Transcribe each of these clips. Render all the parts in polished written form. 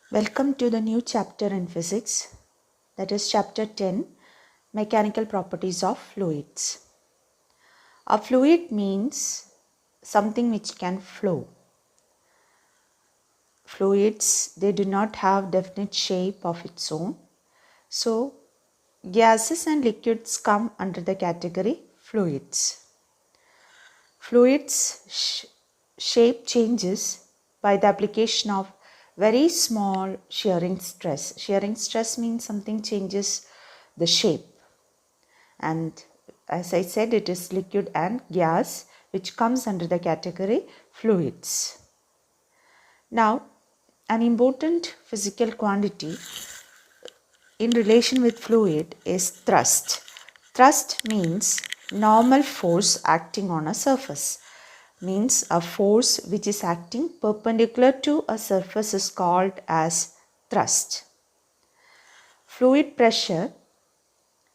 Welcome to the new chapter in physics, that is chapter 10, Mechanical Properties of Fluids. A fluid means something which can flow. Fluids, they do not have definite shape of its own. So, gases and liquids come under the category fluids. Fluids shape changes by the application of very small shearing stress. Shearing stress means something changes the shape. And as I said, it is liquid and gas which comes under the category fluids. Now, an important physical quantity in relation with fluid is thrust. Thrust means normal force acting on a surface. Means a force which is acting perpendicular to a surface is called as thrust. Fluid pressure,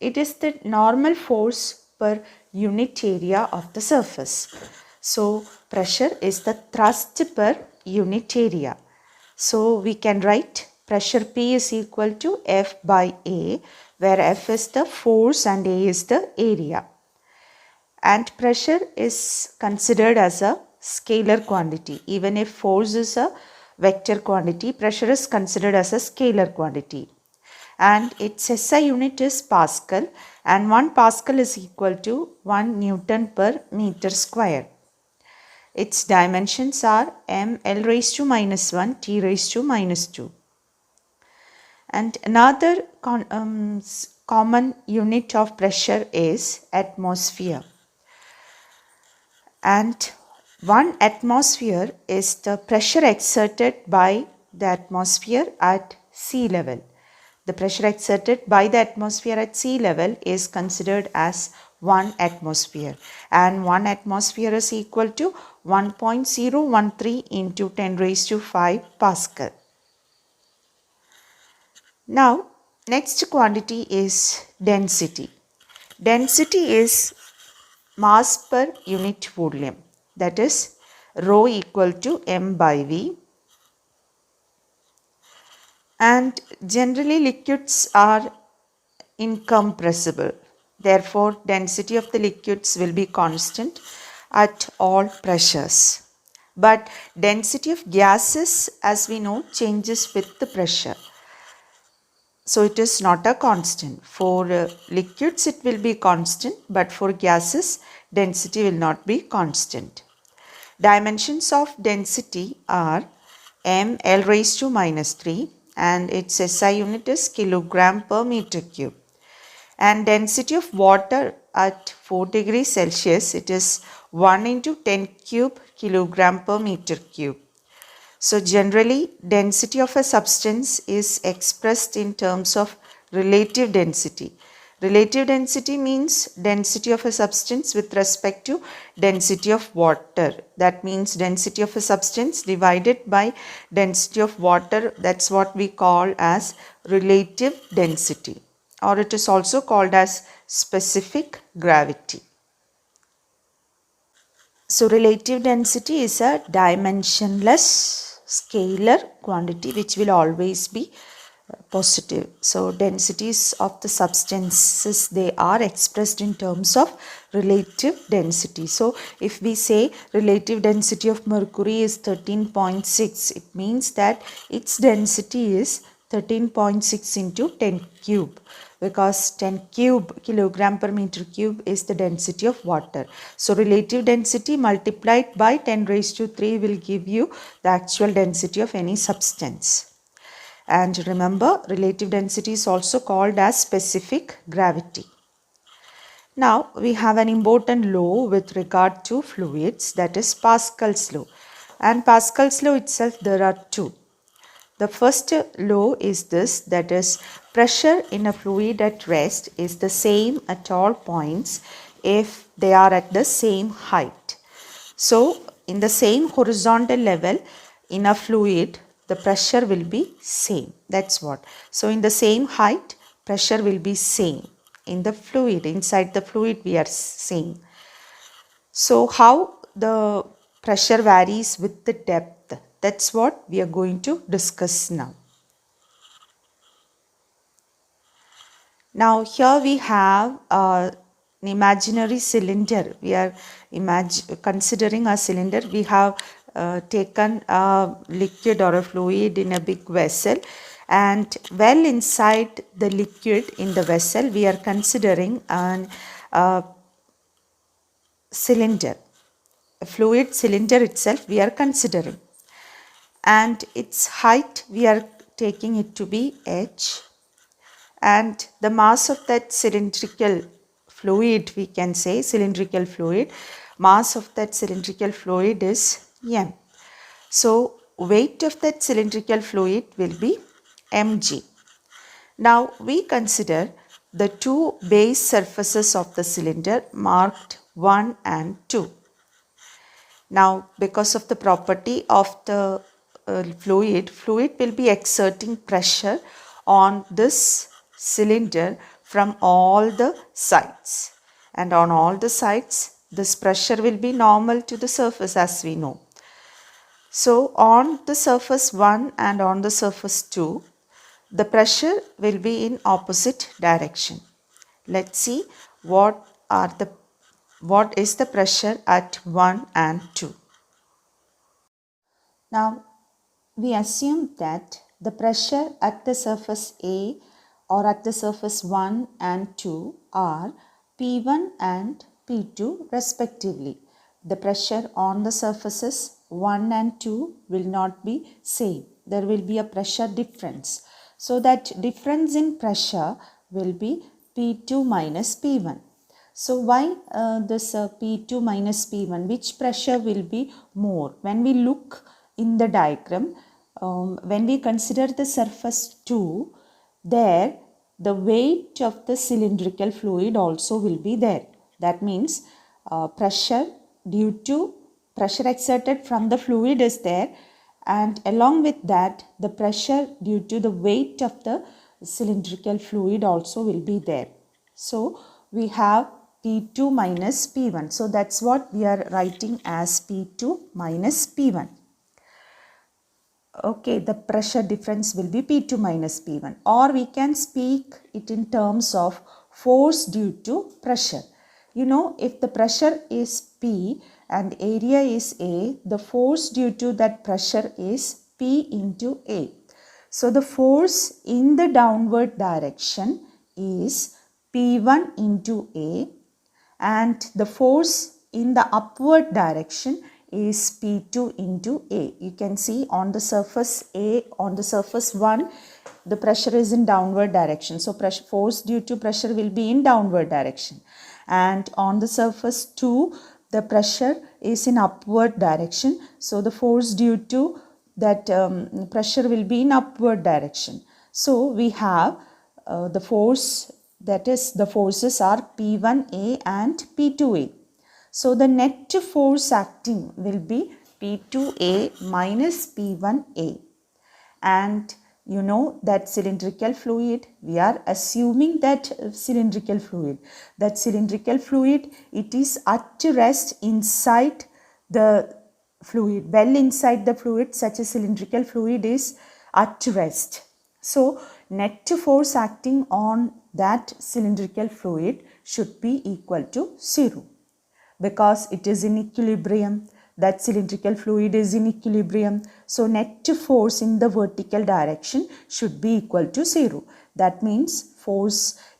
it is the normal force per unit area of the surface. So pressure is the thrust per unit area. So we can write pressure P is equal to F by A, where F is the force and A is the area. And pressure is considered as a scalar quantity. Even if force is a vector quantity, pressure is considered as a scalar quantity. And its SI unit is Pascal, and 1 Pascal is equal to 1 Newton per meter square. Its dimensions are m L raised to minus 1 T raised to minus 2. And another common unit of pressure is atmosphere. And 1 atmosphere is the pressure exerted by the atmosphere at sea level. The pressure exerted by the atmosphere at sea level is considered as 1 atmosphere, and 1 atmosphere is equal to 1.013 into 10 raised to 5 Pascal. Now, next quantity is density. Density is mass per unit volume, that is rho equal to m by v. And generally liquids are incompressible. Therefore, density of the liquids will be constant at all pressures. But density of gases, as we know, changes with the pressure. So it is not a constant. For liquids it will be constant, but for gases density will not be constant. Dimensions of density are m L raised to minus 3 and its SI unit is kilogram per meter cube. And density of water at 4 degrees Celsius, it is 1 into 10 cube kilogram per meter cube. So generally density of a substance is expressed in terms of relative density. Relative density means density of a substance with respect to density of water. That means density of a substance divided by density of water. That's what we call as relative density, or it is also called as specific gravity. So relative density is a dimensionless scalar quantity which will always be positive. So densities of the substances, they are expressed in terms of relative density. So if we say relative density of mercury is 13.6, it means that its density is 13.6 into 10 cube, because 10 cube kilogram per meter cube is the density of water. So relative density multiplied by 10 raised to 3 will give you the actual density of any substance. And remember, relative density is also called as specific gravity. Now we have an important law with regard to fluids, that is Pascal's law. And Pascal's law itself, there are two. The first law is this, that is pressure in a fluid at rest is the same at all points if they are at the same height. So in the same horizontal level in a fluid, the pressure will be same. That's what. So in the same height, pressure will be same. In the fluid, inside the fluid we are seeing. So how the pressure varies with the depth, that's what we are going to discuss now. Now here we have an imaginary cylinder. We are considering a cylinder. We have taken a liquid or a fluid in a big vessel, and well inside the liquid in the vessel we are considering an cylinder, a fluid cylinder itself we are considering, and its height we are taking it to be h, and the mass of that cylindrical fluid, we can say cylindrical fluid, mass of that cylindrical fluid is m. So weight of that cylindrical fluid will be mg. Now we consider the two base surfaces of the cylinder marked 1 and 2. Now because of the property of the fluid will be exerting pressure on this cylinder from all the sides, and on all the sides this pressure will be normal to the surface, as we know. So on the surface 1 and on the surface 2, the pressure will be in opposite direction. Let's see what is the pressure at 1 and 2. Now we assume that the pressure at the surface A or at the surface 1 and 2 are P1 and P2 respectively. The pressure on the surfaces 1 and 2 will not be same. There will be a pressure difference. So that difference in pressure will be P2 minus P1. So why this P2 minus P1? Which pressure will be more? When we look in the diagram, when we consider the surface 2, there the weight of the cylindrical fluid also will be there. That means pressure exerted from the fluid is there, and along with that the pressure due to the weight of the cylindrical fluid also will be there. So we have P2 minus P1. So that's what we are writing as P2 minus P1. Okay, the pressure difference will be P2 minus P1, or we can speak it in terms of force due to pressure. You know, if the pressure is P and area is A, the force due to that pressure is P into A. So the force in the downward direction is P1 into A, and the force in the upward direction is P2 into A. You can see on the surface A, on the surface 1, the pressure is in downward direction. So force due to pressure will be in downward direction. And on the surface 2, the pressure is in upward direction. So the force due to that pressure will be in upward direction. So we have the force, that is the forces are P1A and P2A. So the net force acting will be P2A minus P1A. And you know that cylindrical fluid, we are assuming that cylindrical fluid, it is at rest inside the fluid. Well inside the fluid, such a cylindrical fluid is at rest. So net force acting on that cylindrical fluid should be equal to 0, because it is in equilibrium. That cylindrical fluid is in equilibrium. So net force in the vertical direction should be equal to 0. That means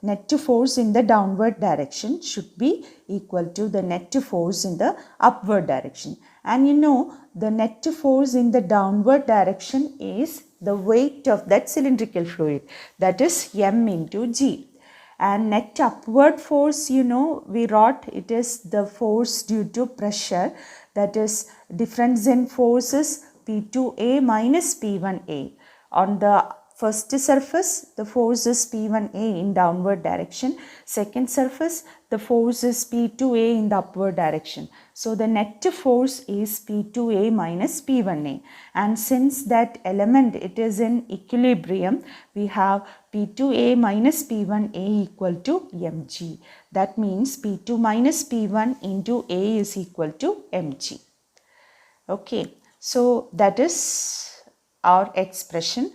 net force in the downward direction should be equal to the net force in the upward direction. And you know, the net force in the downward direction is the weight of that cylindrical fluid, that is m into g. And net upward force, you know, we wrote it is the force due to pressure, that is difference in forces P2A minus P1A. On the first surface, the force is P1A in downward direction. Second surface, the force is P2A in the upward direction. So the net force is P2A minus P1A. And since that element, it is in equilibrium, we have P2A minus P1A equal to mg. That means P2 minus P1 into A is equal to mg. Okay, so that is our expression,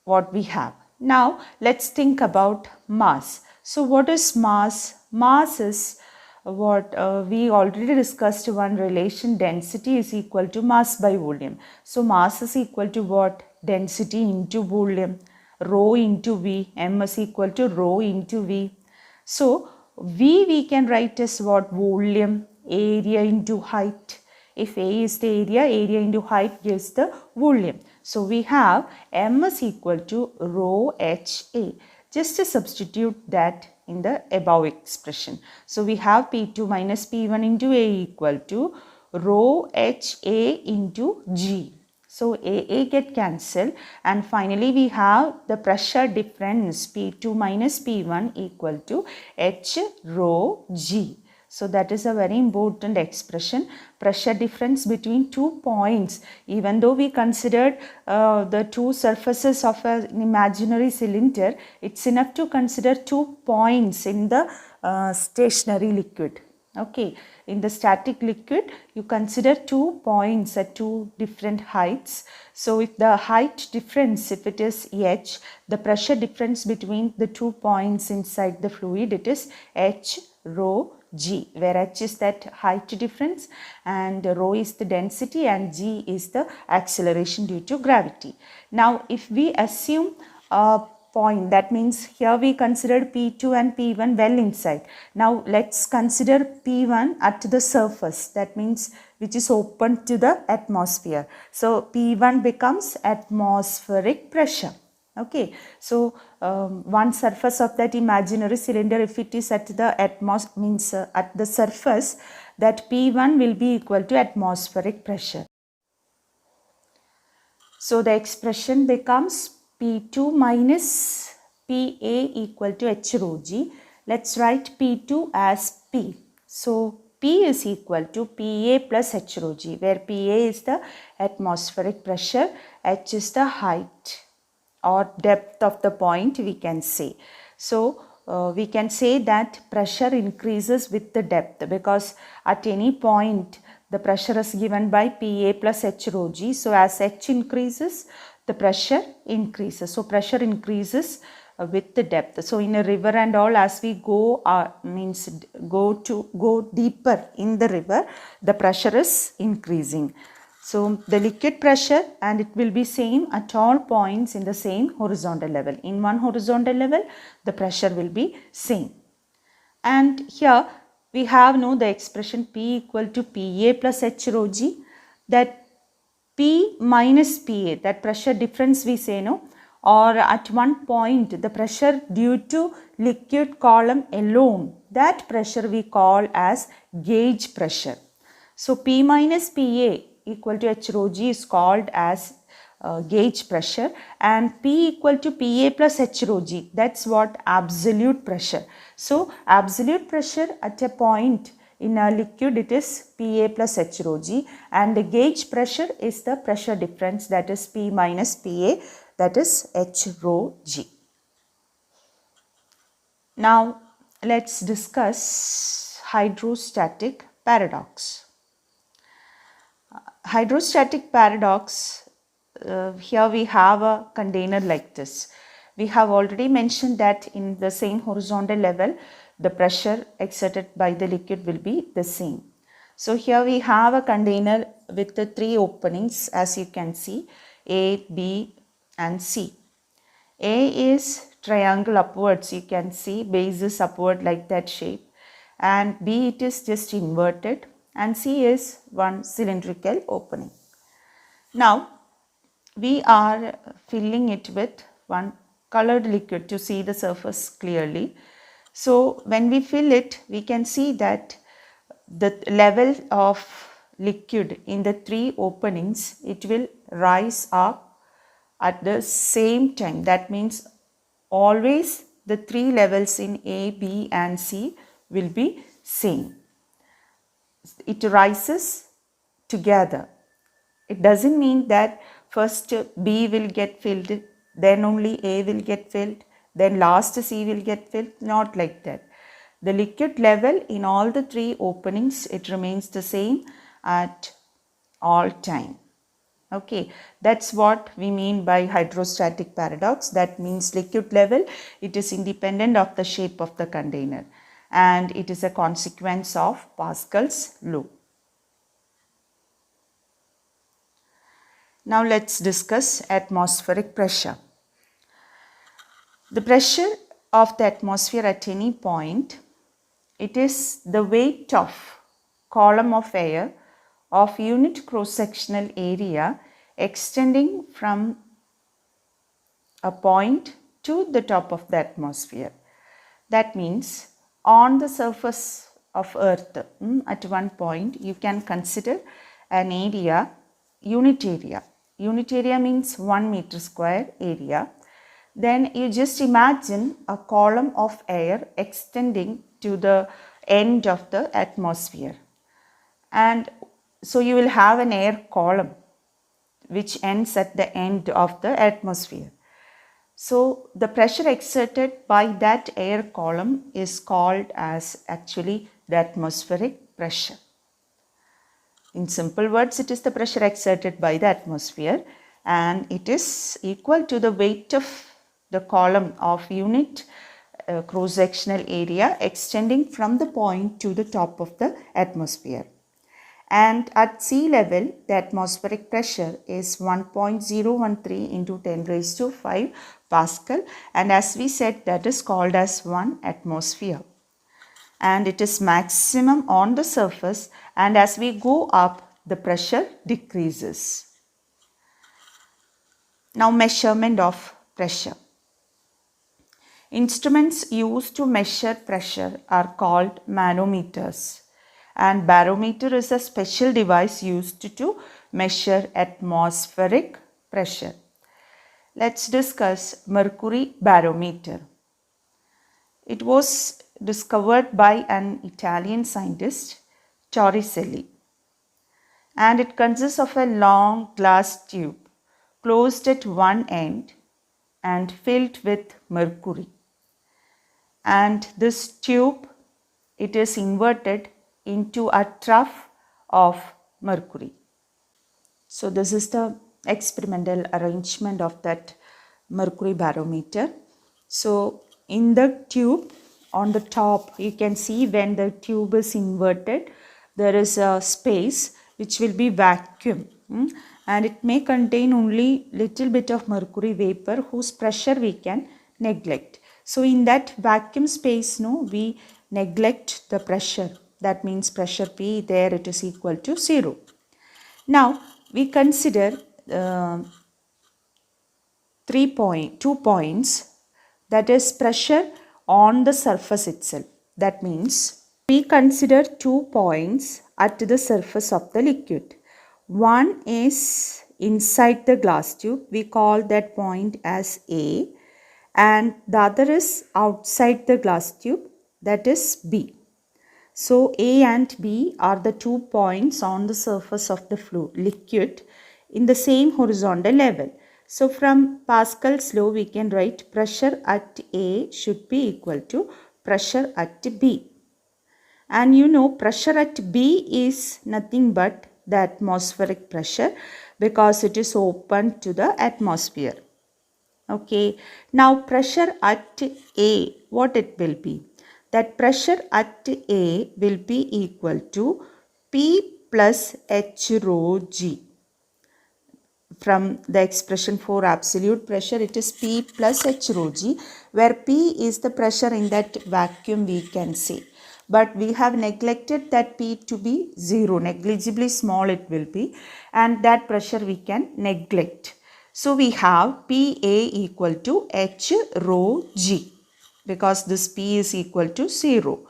what we have. Now let's think about mass. So what is mass? Mass is what we already discussed, one relation, density is equal to mass by volume. So mass is equal to what? Density into volume, rho into V, m is equal to rho into V. So V we can write as what? Volume, area into height. If A is the area into height gives the volume. So we have m is equal to rho HA. Just to substitute that in the above expression. So we have P2 minus P1 into A equal to rho HA into G. So AA get cancelled, and finally we have the pressure difference P2 minus P1 equal to H rho G. So that is a very important expression, pressure difference between 2 points. Even though we considered the two surfaces of an imaginary cylinder, it's enough to consider 2 points in the stationary liquid. Okay, in the static liquid, you consider 2 points at 2 different heights. So if the height difference, if it is H, the pressure difference between the 2 points inside the fluid, it is H rho G, where H is that height difference and rho is the density and G is the acceleration due to gravity. Now if we assume a point, that means here we considered P2 and P1 well inside. Now let's consider P1 at the surface, that means which is open to the atmosphere. So P1 becomes atmospheric pressure. Okay, so one surface of that imaginary cylinder, if it is at the at the surface, that P1 will be equal to atmospheric pressure. So the expression becomes P2 minus PA equal to H rho G. Let's write P2 as P. So P is equal to PA plus H rho G, where PA is the atmospheric pressure, H is the height or depth of the point, we can say. So we can say that pressure increases with the depth, because at any point the pressure is given by PA plus H rho G. So as H increases, the pressure increases. So pressure increases with the depth. So in a river and all, as we go go deeper in the river, the pressure is increasing. So the liquid pressure, and it will be same at all points in the same horizontal level. In one horizontal level, the pressure will be same. And here we have the expression P equal to PA plus H rho G, that P minus PA, that pressure difference we say or at one point the pressure due to liquid column alone, that pressure we call as gauge pressure. So P minus PA equal to H rho G is called as gauge pressure, and P equal to PA plus H rho G, that's what absolute pressure. So absolute pressure at a point in a liquid, it is PA plus H rho G, and the gauge pressure is the pressure difference, that is P minus PA, that is H rho G. Now let's discuss hydrostatic paradox. Hydrostatic paradox, here we have a container like this. We have already mentioned that in the same horizontal level, the pressure exerted by the liquid will be the same. So here we have a container with the 3 openings, as you can see, A, B and C. A is triangle upwards, you can see base is upward like that shape, and B it is just inverted, and C is one cylindrical opening. Now we are filling it with one colored liquid to see the surface clearly. So when we fill it, we can see that the level of liquid in the 3 openings, it will rise up at the same time. That means always the 3 levels in A, B and C will be same. It rises together. It doesn't mean that first B will get filled, then only A will get filled, then last C will get filled. Not like that. The liquid level in all the 3 openings, it remains the same at all time. Okay, that's what we mean by hydrostatic paradox. That means liquid level, it is independent of the shape of the container, and it is a consequence of Pascal's law. Now let's discuss atmospheric pressure. The pressure of the atmosphere at any point, it is the weight of column of air of unit cross-sectional area extending from a point to the top of the atmosphere. That means on the surface of earth, at one point you can consider an area, unit area. Unit area means 1 meter square area. Then you just imagine a column of air extending to the end of the atmosphere. And so you will have an air column which ends at the end of the atmosphere. So the pressure exerted by that air column is called as actually the atmospheric pressure. In simple words, it is the pressure exerted by the atmosphere, and it is equal to the weight of the column of unit cross-sectional area extending from the point to the top of the atmosphere. And at sea level, the atmospheric pressure is 1.013 into 10 raised to 5 Pascal, and as we said, that is called as 1 atmosphere. And it is maximum on the surface, and as we go up, the pressure decreases. Now, measurement of pressure. Instruments used to measure pressure are called manometers, and barometer is a special device used to measure atmospheric pressure. Let's discuss mercury barometer. It was discovered by an Italian scientist, Torricelli, and it consists of a long glass tube closed at one end and filled with mercury. And this tube, it is inverted into a trough of mercury. So this is the experimental arrangement of that mercury barometer. So in the tube, on the top, you can see when the tube is inverted, there is a space which will be vacuum, and it may contain only little bit of mercury vapor whose pressure we can neglect. So in that vacuum space, we neglect the pressure. That means pressure P there, it is equal to 0. Now we consider 2 points, that is pressure on the surface itself. That means we consider 2 points at the surface of the liquid. One is inside the glass tube, we call that point as A, and the other is outside the glass tube, that is B. So A and B are the 2 points on the surface of the liquid in the same horizontal level. So from Pascal's law, we can write pressure at A should be equal to pressure at B. And pressure at B is nothing but the atmospheric pressure because it is open to the atmosphere. Okay, now pressure at A, what it will be? That pressure at A will be equal to P plus H rho G. From the expression for absolute pressure, it is P plus H rho G, where P is the pressure in that vacuum, we can say. But we have neglected that P to be 0, negligibly small it will be, and that pressure we can neglect. So we have PA equal to H rho G, because this P is equal to 0.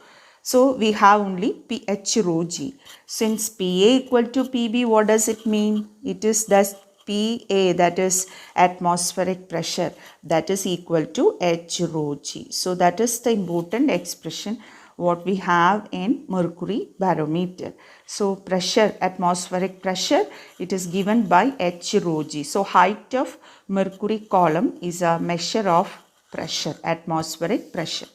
So we have only H rho G. Since PA equal to PB, what does it mean? It is thus PA, that is atmospheric pressure, that is equal to H rho G. So that is the important expression what we have in mercury barometer. So pressure, atmospheric pressure, it is given by H rho G. So height of mercury column is a measure of pressure, atmospheric pressure.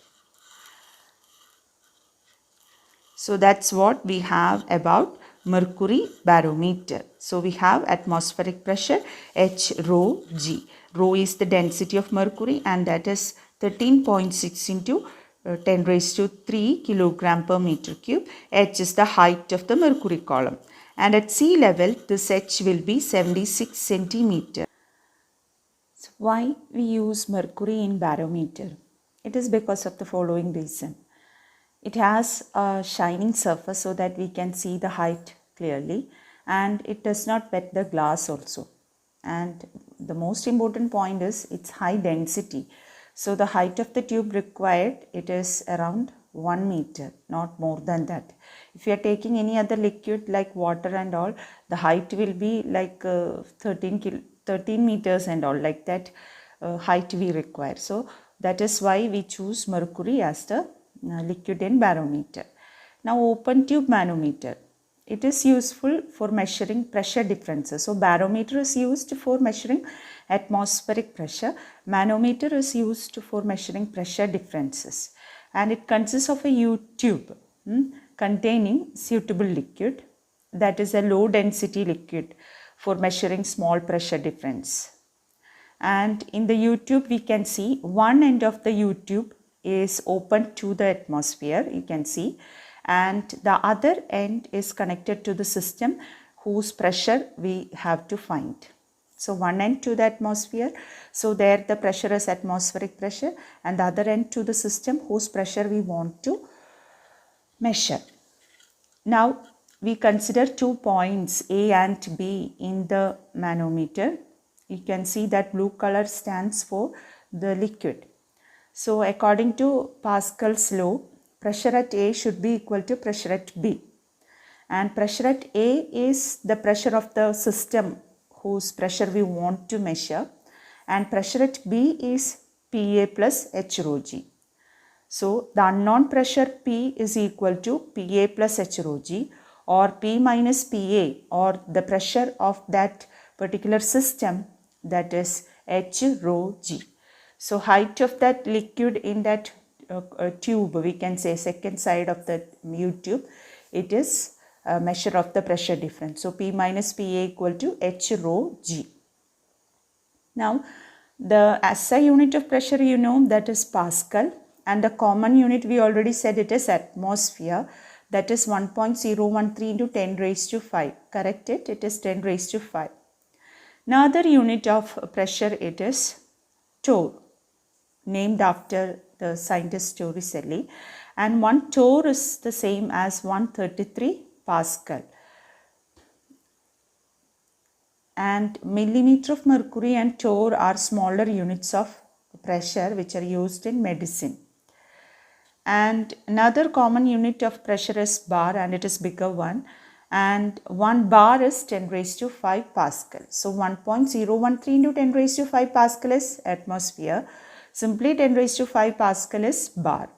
So that's what we have about mercury barometer. So we have atmospheric pressure H rho G. Rho is the density of mercury, and that is 13.6 into 10 raised to 3 kilogram per meter cube. H is the height of the mercury column, and at sea level this H will be 76 centimeter. So why we use mercury in barometer? It is because of the following reason. It has a shining surface so that we can see the height clearly, and it does not wet the glass also. And the most important point is its high density. So the height of the tube required, it is around 1 meter, not more than that. If you are taking any other liquid like water and all, the height will be like 13 meters and all, like that height we require. So that is why we choose mercury as the liquid in barometer. Now open tube manometer. It is useful for measuring pressure differences. So barometer is used for measuring atmospheric pressure. Manometer is used for measuring pressure differences. And it consists of a U-tube containing suitable liquid, that is a low density liquid for measuring small pressure difference. And in the U-tube we can see one end of the U-tube is open to the atmosphere, you can see, and the other end is connected to the system whose pressure we have to find. So one end to the atmosphere, so there the pressure is atmospheric pressure, and the other end to the system whose pressure we want to measure. Now we consider 2 points A and B in the manometer. You can see that blue color stands for the liquid. So according to Pascal's law, pressure at A should be equal to pressure at B. And pressure at A is the pressure of the system whose pressure we want to measure. And pressure at B is PA plus H rho G. So the unknown pressure P is equal to PA plus H rho G, or P minus PA, or the pressure of that particular system, that is H rho G. So height of that liquid in that tube, we can say second side of the U-tube, it is a measure of the pressure difference. So P minus PA equal to H rho G. Now the SI unit of pressure, you know, that is Pascal, and the common unit we already said it is atmosphere, that is 1.013 into 10 raised to 5. Correct it? It is 10 raised to 5. Another unit of pressure, it is torr, named after the scientist Torricelli, and 1 torr is the same as 133 Pascal. And millimeter of mercury and torr are smaller units of pressure which are used in medicine. And another common unit of pressure is bar, and it is bigger one, and 1 bar is 10 raised to 5 Pascal. So 1.013 into 10 raised to 5 Pascal is atmosphere. Simply 10 raised to 5 Pascal is bar.